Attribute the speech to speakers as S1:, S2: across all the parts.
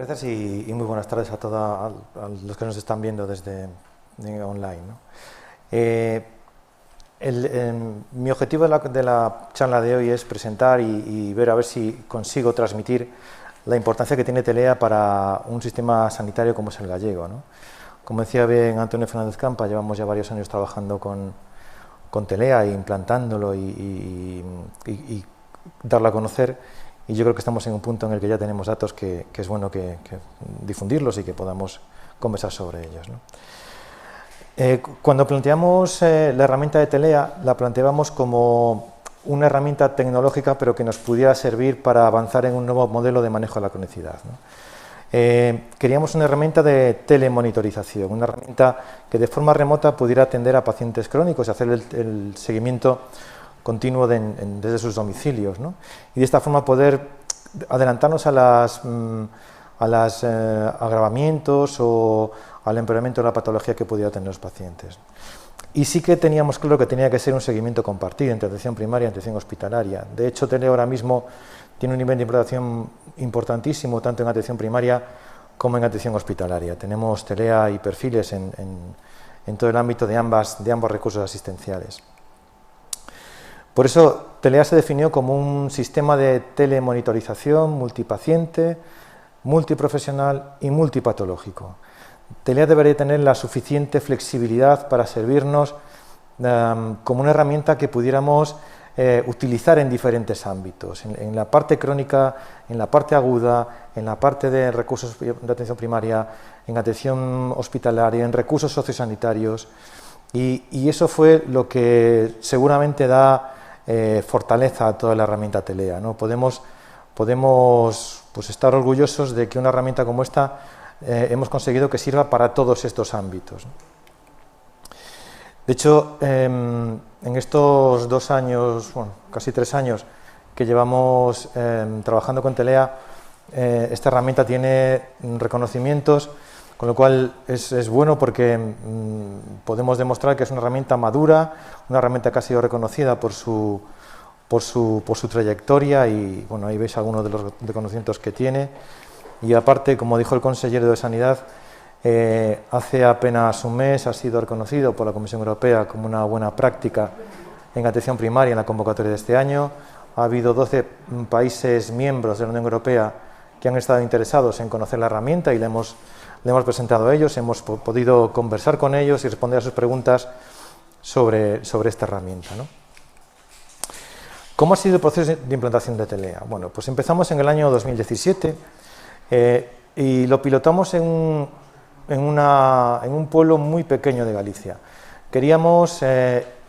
S1: gracias y muy buenas tardes a todos los que nos están viendo desde online, ¿no? Mi objetivo de la charla de hoy es presentar y ver a ver si consigo transmitir la importancia que tiene Telea para un sistema sanitario como es el gallego, ¿no? Como decía bien Antonio Fernández Campa, llevamos ya varios años trabajando con Telea, implantándolo y darlo a conocer. Y yo creo que estamos en un punto en el que ya tenemos datos que es bueno que difundirlos y que podamos conversar sobre ellos, ¿no? Cuando planteamos la herramienta de Telea, la planteábamos como una herramienta tecnológica, pero que nos pudiera servir para avanzar en un nuevo modelo de manejo de la cronicidad, ¿no? Queríamos una herramienta de telemonitorización, una herramienta que de forma remota pudiera atender a pacientes crónicos y hacer el seguimiento continuo desde sus domicilios, ¿no? Y de esta forma poder adelantarnos a los agravamientos o al empeoramiento de la patología que pudiera tener los pacientes. Y sí que teníamos claro que tenía que ser un seguimiento compartido entre atención primaria y atención hospitalaria. De hecho, Telea ahora mismo tiene un nivel de implantación importantísimo tanto en atención primaria como en atención hospitalaria. Tenemos Telea y perfiles en todo el ámbito de ambos recursos asistenciales. Por eso, Telea se definió como un sistema de telemonitorización multipaciente, multiprofesional y multipatológico. Telea debería tener la suficiente flexibilidad para servirnos como una herramienta que pudiéramos utilizar en diferentes ámbitos, en la parte crónica, en la parte aguda, en la parte de recursos de atención primaria, en atención hospitalaria, en recursos sociosanitarios, y eso fue lo que seguramente da fortaleza a toda la herramienta Telea, ¿no? Podemos pues, estar orgullosos de que una herramienta como esta hemos conseguido que sirva para todos estos ámbitos. De hecho, en estos 2 años, bueno, casi 3 años que llevamos trabajando con Telea, esta herramienta tiene reconocimientos, con lo cual es bueno porque podemos demostrar que es una herramienta madura, una herramienta que ha sido reconocida por su trayectoria y bueno, ahí veis algunos de los reconocimientos que tiene. Y aparte, como dijo el consejero de Sanidad, hace apenas un mes ha sido reconocido por la Comisión Europea como una buena práctica en atención primaria en la convocatoria de este año. Ha habido 12 países miembros de la Unión Europea que han estado interesados en conocer la herramienta y le hemos presentado a ellos, hemos podido conversar con ellos y responder a sus preguntas sobre esta herramienta, ¿no? ¿Cómo ha sido el proceso de implantación de Telea? Bueno, pues empezamos en el año 2017 y lo pilotamos en un pueblo muy pequeño de Galicia. Queríamos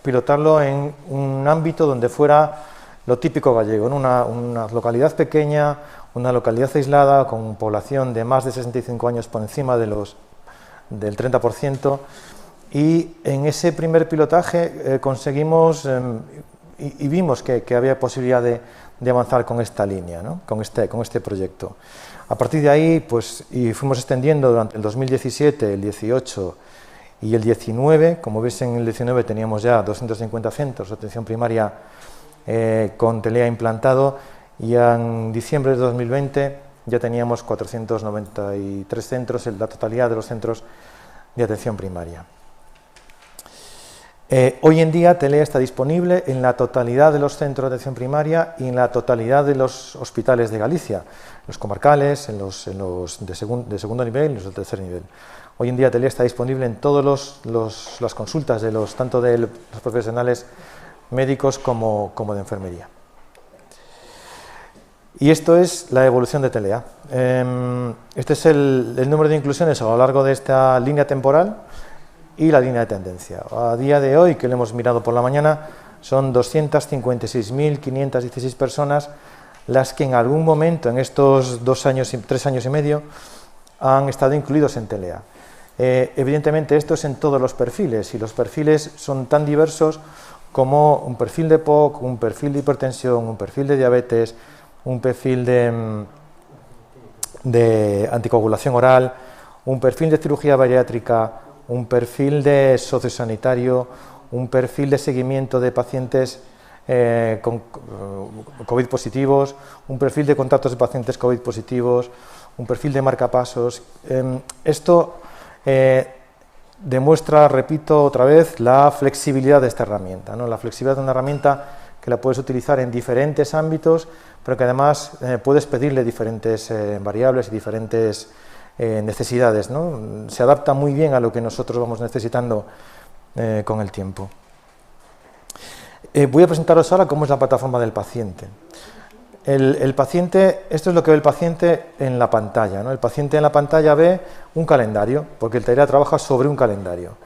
S1: pilotarlo en un ámbito donde fuera lo típico gallego, en una localidad pequeña, una localidad aislada, con población de más de 65 años por encima del 30%, y en ese primer pilotaje conseguimos y vimos que había posibilidad de avanzar con esta línea, ¿no? con este proyecto. A partir de ahí, pues, y fuimos extendiendo durante el 2017, el 18 y el 19, como veis en el 19 teníamos ya 250 centros de atención primaria con Telea implantado, y en diciembre de 2020 ya teníamos 493 centros, la totalidad de los centros de atención primaria. Hoy en día Telea está disponible en la totalidad de los centros de atención primaria y en la totalidad de los hospitales de Galicia, los comarcales, en los de segundo nivel y los de tercer nivel. Hoy en día Telea está disponible en todas las consultas tanto de los profesionales médicos como de enfermería. Y esto es la evolución de Telea. Este es el número de inclusiones a lo largo de esta línea temporal y la línea de tendencia. A día de hoy, que lo hemos mirado por la mañana, son 256.516 personas las que en algún momento en estos 3 años y medio han estado incluidos en Telea. Evidentemente esto es en todos los perfiles, y los perfiles son tan diversos como un perfil de POC, un perfil de hipertensión, un perfil de diabetes, un perfil de anticoagulación oral, un perfil de cirugía bariátrica, un perfil de sociosanitario, un perfil de seguimiento de pacientes con COVID positivos, un perfil de contactos de pacientes COVID positivos, un perfil de marcapasos. Esto demuestra, repito otra vez, la flexibilidad de esta herramienta, ¿no? La flexibilidad de una herramienta que la puedes utilizar en diferentes ámbitos, pero que además puedes pedirle diferentes variables y diferentes necesidades, ¿no? Se adapta muy bien a lo que nosotros vamos necesitando con el tiempo. Voy a presentaros ahora cómo es la plataforma del paciente. El paciente, esto es lo que ve el paciente en la pantalla, ¿no? El paciente en la pantalla ve un calendario, porque el TELEA trabaja sobre un calendario.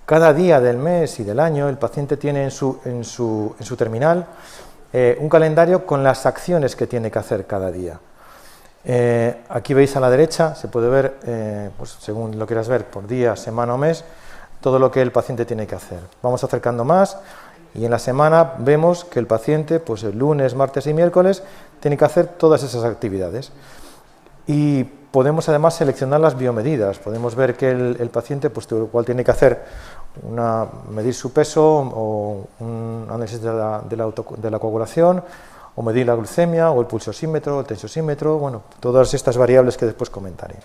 S1: Cada día del mes y del año el paciente tiene en su terminal un calendario con las acciones que tiene que hacer cada día. Aquí veis a la derecha, se puede ver, pues según lo quieras ver, por día, semana o mes, todo lo que el paciente tiene que hacer. Vamos acercando más y en la semana vemos que el paciente, pues el lunes, martes y miércoles, tiene que hacer todas esas actividades. Y podemos además seleccionar las biomedidas. Podemos ver que el paciente, pues igual tiene que hacer medir su peso o un análisis de la coagulación, o medir la glucemia, o el pulsosímetro, el tensiosímetro, bueno, todas estas variables que después comentaré.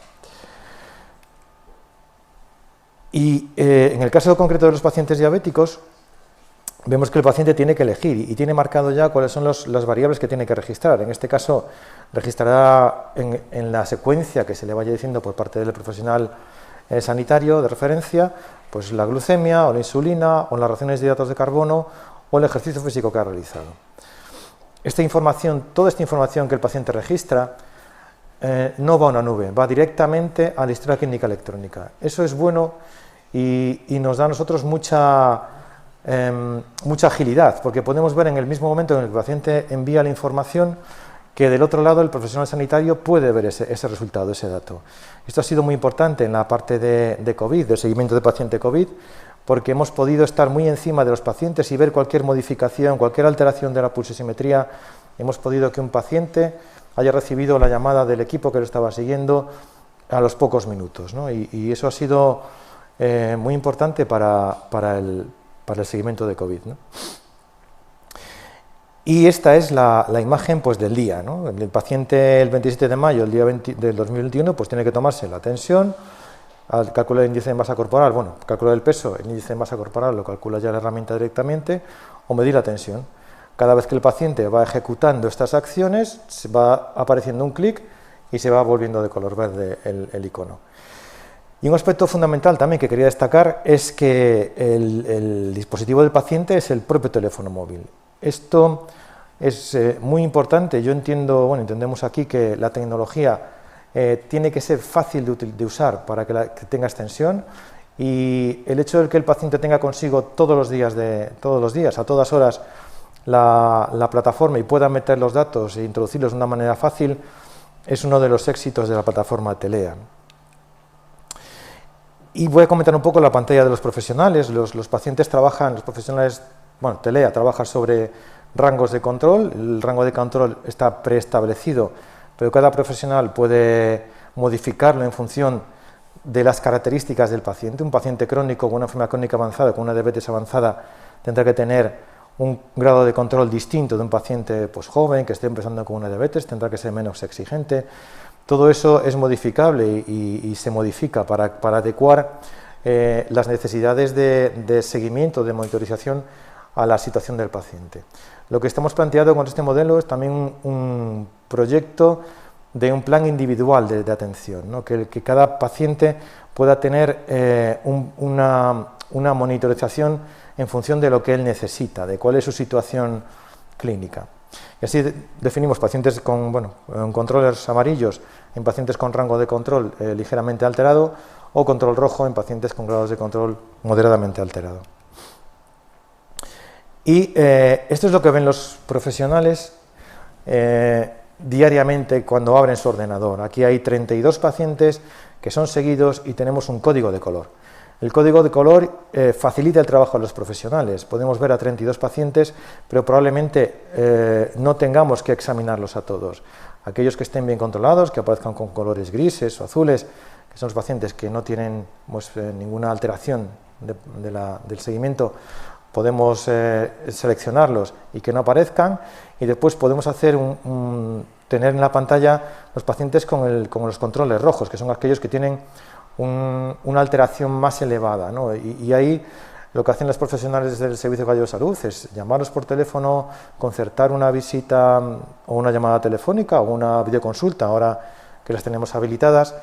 S1: Y en el caso concreto de los pacientes diabéticos, vemos que el paciente tiene que elegir y tiene marcado ya cuáles son las variables que tiene que registrar. En este caso, registrará en la secuencia que se le vaya diciendo por parte del profesional sanitario de referencia, pues la glucemia o la insulina o las raciones de hidratos de carbono o el ejercicio físico que ha realizado. Esta información, toda esta información que el paciente registra, no va a una nube, va directamente a la historia clínica electrónica. Eso es bueno y nos da a nosotros mucha agilidad, porque podemos ver en el mismo momento en el que el paciente envía la información que del otro lado el profesional sanitario puede ver ese resultado, ese dato. Esto ha sido muy importante en la parte de COVID, del seguimiento de paciente COVID, porque hemos podido estar muy encima de los pacientes y ver cualquier modificación, cualquier alteración de la pulsosimetría. Hemos podido que un paciente haya recibido la llamada del equipo que lo estaba siguiendo a los pocos minutos, ¿no? Y eso ha sido muy importante para el seguimiento de COVID, ¿no? Y esta es la imagen, pues, del día, ¿no? El paciente el 27 de mayo del 2021 pues tiene que tomarse la tensión, al calcular el índice de masa corporal, bueno, calcular el peso, el índice de masa corporal lo calcula ya la herramienta directamente, o medir la tensión. Cada vez que el paciente va ejecutando estas acciones, se va apareciendo un clic y se va volviendo de color verde el icono. Y un aspecto fundamental también que quería destacar es que el dispositivo del paciente es el propio teléfono móvil. Esto es muy importante. Yo entendemos aquí que la tecnología tiene que ser fácil de usar para que tenga extensión, y el hecho de que el paciente tenga consigo todos los días, a todas horas, la plataforma y pueda meter los datos e introducirlos de una manera fácil es uno de los éxitos de la plataforma TELEA. Y voy a comentar un poco la pantalla de los profesionales. Los pacientes trabajan, los profesionales, bueno, TELEA trabaja sobre rangos de control. El rango de control está preestablecido, pero cada profesional puede modificarlo en función de las características del paciente. Un paciente crónico con una enfermedad crónica avanzada, con una diabetes avanzada, tendrá que tener un grado de control distinto de un paciente, pues, joven, que esté empezando con una diabetes, tendrá que ser menos exigente. Todo eso es modificable y se modifica para adecuar las necesidades de seguimiento, de monitorización a la situación del paciente. Lo que estamos planteando con este modelo es también un proyecto de un plan individual de atención, ¿no? Que cada paciente pueda tener una monitorización en función de lo que él necesita, de cuál es su situación clínica. Y así definimos pacientes con controles amarillos en pacientes con rango de control ligeramente alterado, o control rojo en pacientes con grados de control moderadamente alterado. Y esto es lo que ven los profesionales diariamente cuando abren su ordenador. Aquí hay 32 pacientes que son seguidos y tenemos un código de color. El código de color facilita el trabajo de los profesionales. Podemos ver a 32 pacientes, pero probablemente no tengamos que examinarlos a todos. Aquellos que estén bien controlados, que aparezcan con colores grises o azules, que son los pacientes que no tienen ninguna alteración del seguimiento, podemos seleccionarlos y que no aparezcan, y después podemos hacer tener en la pantalla los pacientes con los controles rojos, que son aquellos que tienen una alteración más elevada, ¿no? Y ahí lo que hacen los profesionales del Servicio Gallego de Salud es llamarlos por teléfono, concertar una visita o una llamada telefónica o una videoconsulta, ahora que las tenemos habilitadas,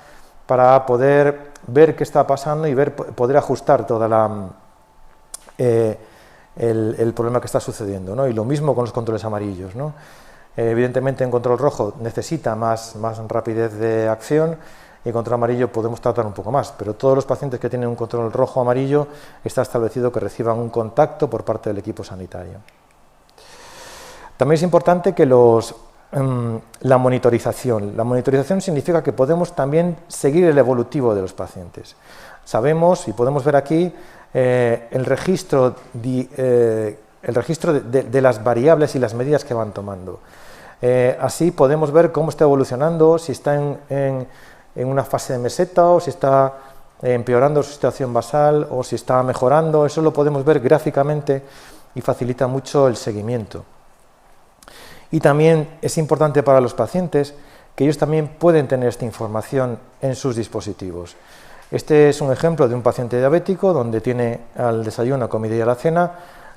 S1: para poder ver qué está pasando y poder ajustar toda el problema que está sucediendo, ¿no? Y lo mismo con los controles amarillos, ¿no? Evidentemente, en control rojo necesita más rapidez de acción, y en control amarillo podemos tratar un poco más, pero todos los pacientes que tienen un control rojo o amarillo está establecido que reciban un contacto por parte del equipo sanitario. También es importante que la monitorización. La monitorización significa que podemos también seguir el evolutivo de los pacientes. Sabemos y podemos ver aquí el registro de las variables y las medidas que van tomando. Así podemos ver cómo está evolucionando, si está en una fase de meseta o si está empeorando su situación basal o si está mejorando. Eso lo podemos ver gráficamente y facilita mucho el seguimiento. Y también es importante para los pacientes que ellos también pueden tener esta información en sus dispositivos. Este es un ejemplo de un paciente diabético donde tiene al desayuno, a comida y a la cena,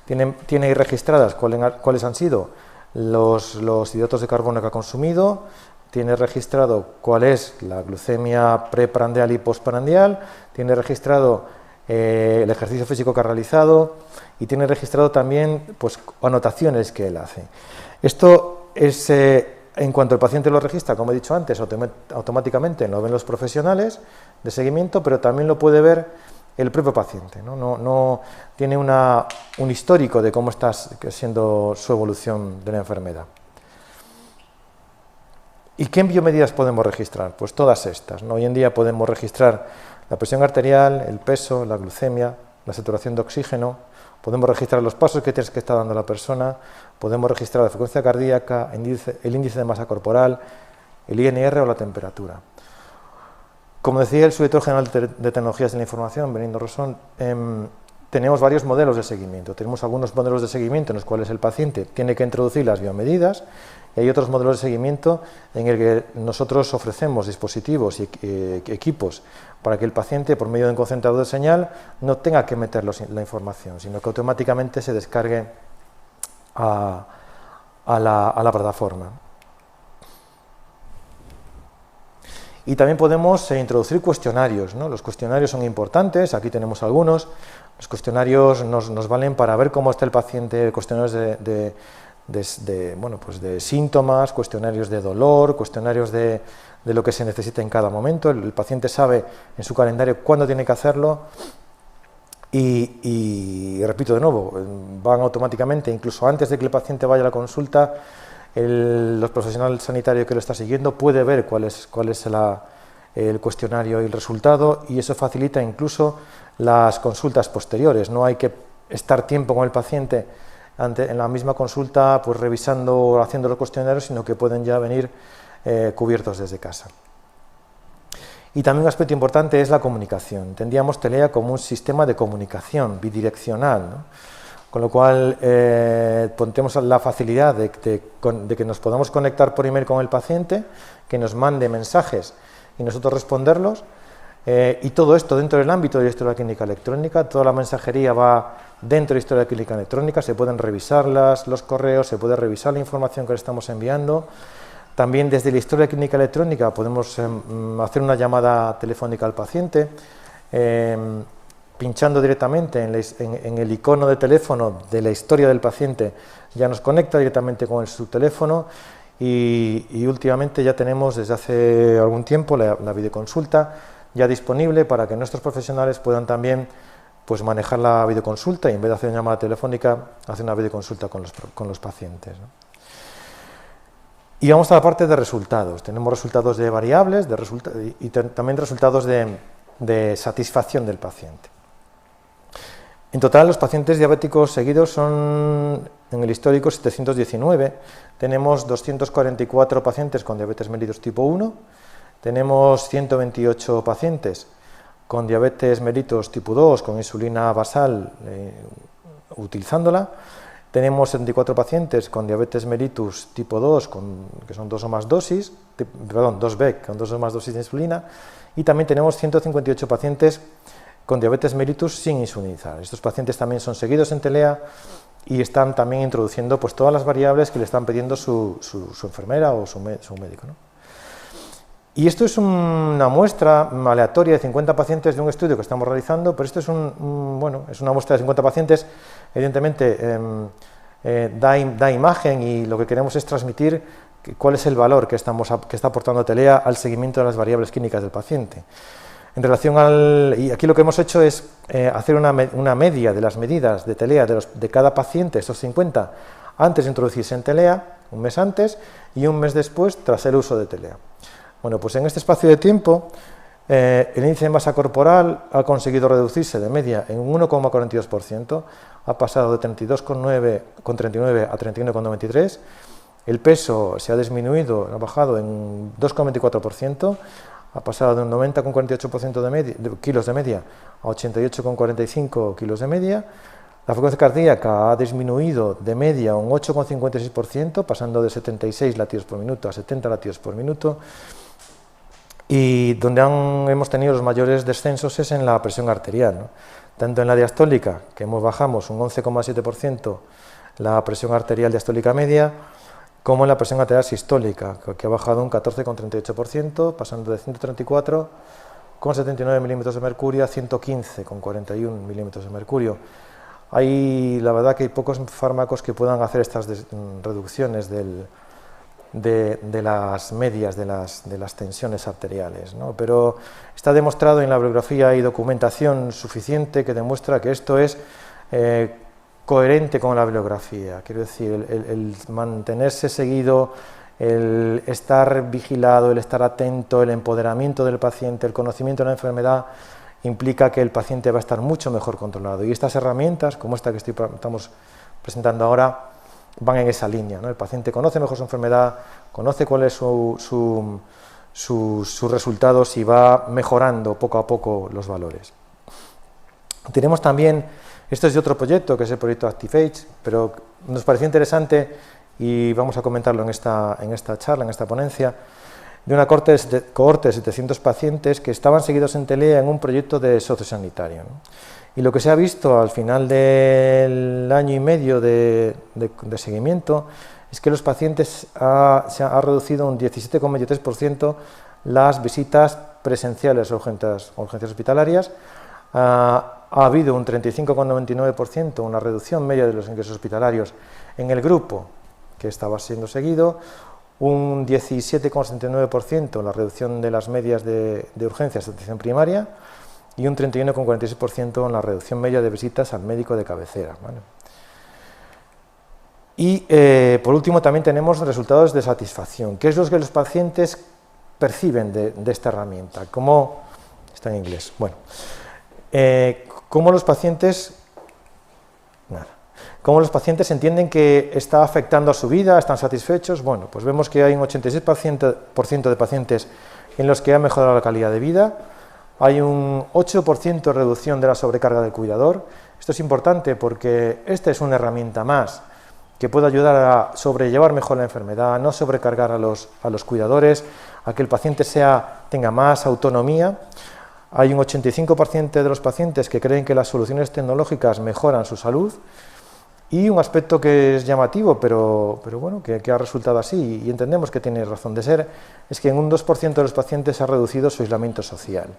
S1: tiene ahí registradas cuáles han sido los hidratos de carbono que ha consumido, tiene registrado cuál es la glucemia preprandial y postprandial, tiene registrado el ejercicio físico que ha realizado y tiene registrado también pues, anotaciones que él hace. Esto es, en cuanto el paciente lo registra, como he dicho antes, automáticamente lo ven los profesionales de seguimiento, pero también lo puede ver el propio paciente, ¿no? No tiene un histórico de cómo está siendo su evolución de la enfermedad. ¿Y qué biomedidas podemos registrar? Pues todas estas, ¿no? Hoy en día podemos registrar la presión arterial, el peso, la glucemia, la saturación de oxígeno, podemos registrar los pasos que está dando la persona, podemos registrar la frecuencia cardíaca, el índice de masa corporal, el INR o la temperatura. Como decía el subdirector general de Tecnologías de la Información, Benigno Rosón, tenemos varios modelos de seguimiento. Tenemos algunos modelos de seguimiento en los cuales el paciente tiene que introducir las biomedidas, y hay otros modelos de seguimiento en el que nosotros ofrecemos dispositivos y equipos para que el paciente, por medio de un concentrador de señal, no tenga que meter la información, sino que automáticamente se descargue a la plataforma. Y también podemos introducir cuestionarios, ¿no? Los cuestionarios son importantes, aquí tenemos algunos. Los cuestionarios nos valen para ver cómo está el paciente, cuestionarios de síntomas, cuestionarios de dolor, cuestionarios de lo que se necesita en cada momento. El paciente sabe en su calendario cuándo tiene que hacerlo y repito de nuevo, van automáticamente, incluso antes de que el paciente vaya a la consulta, los profesionales sanitarios que lo está siguiendo puede ver cuál es el cuestionario y el resultado, y eso facilita incluso las consultas posteriores. No hay que estar tiempo con el paciente en la misma consulta pues revisando o haciendo los cuestionarios, sino que pueden ya venir cubiertos desde casa. Y también un aspecto importante es la comunicación. Entendíamos Telea como un sistema de comunicación bidireccional, ¿no? Con lo cual tenemos la facilidad de que nos podamos conectar por email con el paciente, que nos mande mensajes y nosotros responderlos, y todo esto dentro del ámbito de la historia clínica electrónica. Toda la mensajería va dentro de la historia clínica electrónica, se pueden revisar los correos, se puede revisar la información que le estamos enviando. También desde la historia clínica electrónica podemos hacer una llamada telefónica al paciente, pinchando directamente en el icono de teléfono de la historia del paciente, ya nos conecta directamente con su teléfono, y últimamente ya tenemos desde hace algún tiempo la videoconsulta ya disponible para que nuestros profesionales puedan también pues, manejar la videoconsulta y en vez de hacer una llamada telefónica, hacer una videoconsulta con los pacientes, ¿no? Y vamos a la parte de resultados. Tenemos resultados de variables y también resultados de satisfacción del paciente. En total, los pacientes diabéticos seguidos son, en el histórico, 719. Tenemos 244 pacientes con diabetes mellitus tipo 1, tenemos 128 pacientes con diabetes mellitus tipo 2, con insulina basal, utilizándola, tenemos 74 pacientes con diabetes mellitus tipo 2, que son 2 o más dosis, perdón, 2B, con 2 o más dosis de insulina, y también tenemos 158 pacientes con diabetes mellitus sin insulinizar. Estos pacientes también son seguidos en TELEA y están también introduciendo pues, todas las variables que le están pidiendo su enfermera o su médico, ¿no? Y esto es una muestra aleatoria de 50 pacientes de un estudio que estamos realizando, pero esto es, es una muestra de 50 pacientes, evidentemente da imagen y lo que queremos es transmitir cuál es el valor que está aportando TELEA al seguimiento de las variables clínicas del paciente. En relación y aquí lo que hemos hecho es hacer una media de las medidas de TELEA de cada paciente, estos 50, antes de introducirse en TELEA, un mes antes, y un mes después tras el uso de TELEA. Bueno, pues en este espacio de tiempo, el índice de masa corporal ha conseguido reducirse de media en un 1,42%, ha pasado de 32,39 a 31,93%, el peso se ha disminuido, ha bajado en 2,24%, ha pasado de un 90,48% de kilos de media a 88,45 kilos de media. La frecuencia cardíaca ha disminuido de media un 8,56%, pasando de 76 latidos por minuto a 70 latidos por minuto. Y donde hemos tenido los mayores descensos es en la presión arterial, ¿no? Tanto en la diastólica, que bajamos un 11,7% la presión arterial diastólica media, como en la presión arterial sistólica, que ha bajado un 14,38%, pasando de 134,79 milímetros de mercurio a 115,41 milímetros de mercurio. La verdad que hay pocos fármacos que puedan hacer estas reducciones de las medias de las tensiones arteriales, ¿no? Pero está demostrado en la bibliografía y documentación suficiente que demuestra que esto es coherente con la bibliografía. Quiero decir, el mantenerse seguido, el estar vigilado, el estar atento, el empoderamiento del paciente, el conocimiento de la enfermedad, implica que el paciente va a estar mucho mejor controlado. Y estas herramientas, como esta que estamos presentando ahora, van en esa línea, ¿no? El paciente conoce mejor su enfermedad, conoce cuáles son sus resultados y va mejorando poco a poco los valores. Tenemos también, esto es de otro proyecto, que es el proyecto ActiveAge, pero nos pareció interesante y vamos a comentarlo en esta charla, en esta ponencia, de una cohorte de 700 pacientes que estaban seguidos en TELEA en un proyecto de sociosanitario, ¿no? Y lo que se ha visto al final del año y medio de seguimiento es que los pacientes se ha reducido un 17,23% las visitas presenciales a urgencias hospitalarias, ha habido un 35,99%, una reducción media de los ingresos hospitalarios en el grupo que estaba siendo seguido, un 17,79% la reducción de las medias de urgencias de atención primaria, y un 31,46% en la reducción media de visitas al médico de cabecera, ¿vale? Y por último también tenemos resultados de satisfacción, que es lo que los pacientes perciben de esta herramienta. ¿Cómo está en inglés? Bueno, ¿cómo los pacientes entienden que está afectando a su vida, están satisfechos? Bueno, pues vemos que hay un 86% de pacientes en los que ha mejorado la calidad de vida. Hay un 8% de reducción de la sobrecarga del cuidador. Esto es importante porque esta es una herramienta más que puede ayudar a sobrellevar mejor la enfermedad, a no sobrecargar a los cuidadores, a que el paciente tenga más autonomía. Hay un 85% de los pacientes que creen que las soluciones tecnológicas mejoran su salud. Y un aspecto que es llamativo, pero bueno, que ha resultado así y entendemos que tiene razón de ser, es que en un 2% de los pacientes ha reducido su aislamiento social.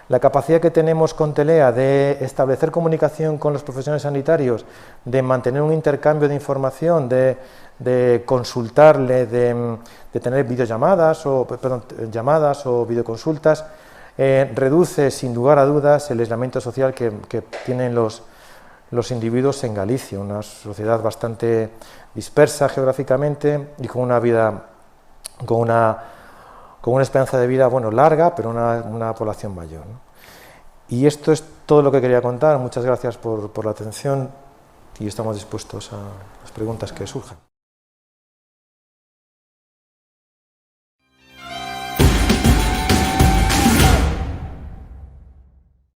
S1: La capacidad que tenemos con TELEA de establecer comunicación con los profesionales sanitarios, de mantener un intercambio de información, de consultarle, de tener videollamadas llamadas o videoconsultas, reduce sin lugar a dudas el aislamiento social que tienen los individuos en Galicia, una sociedad bastante dispersa geográficamente y con una vida, con una esperanza de vida larga, pero una población mayor, ¿no? Y esto es todo lo que quería contar. Muchas gracias por la atención y estamos dispuestos a las preguntas que surjan.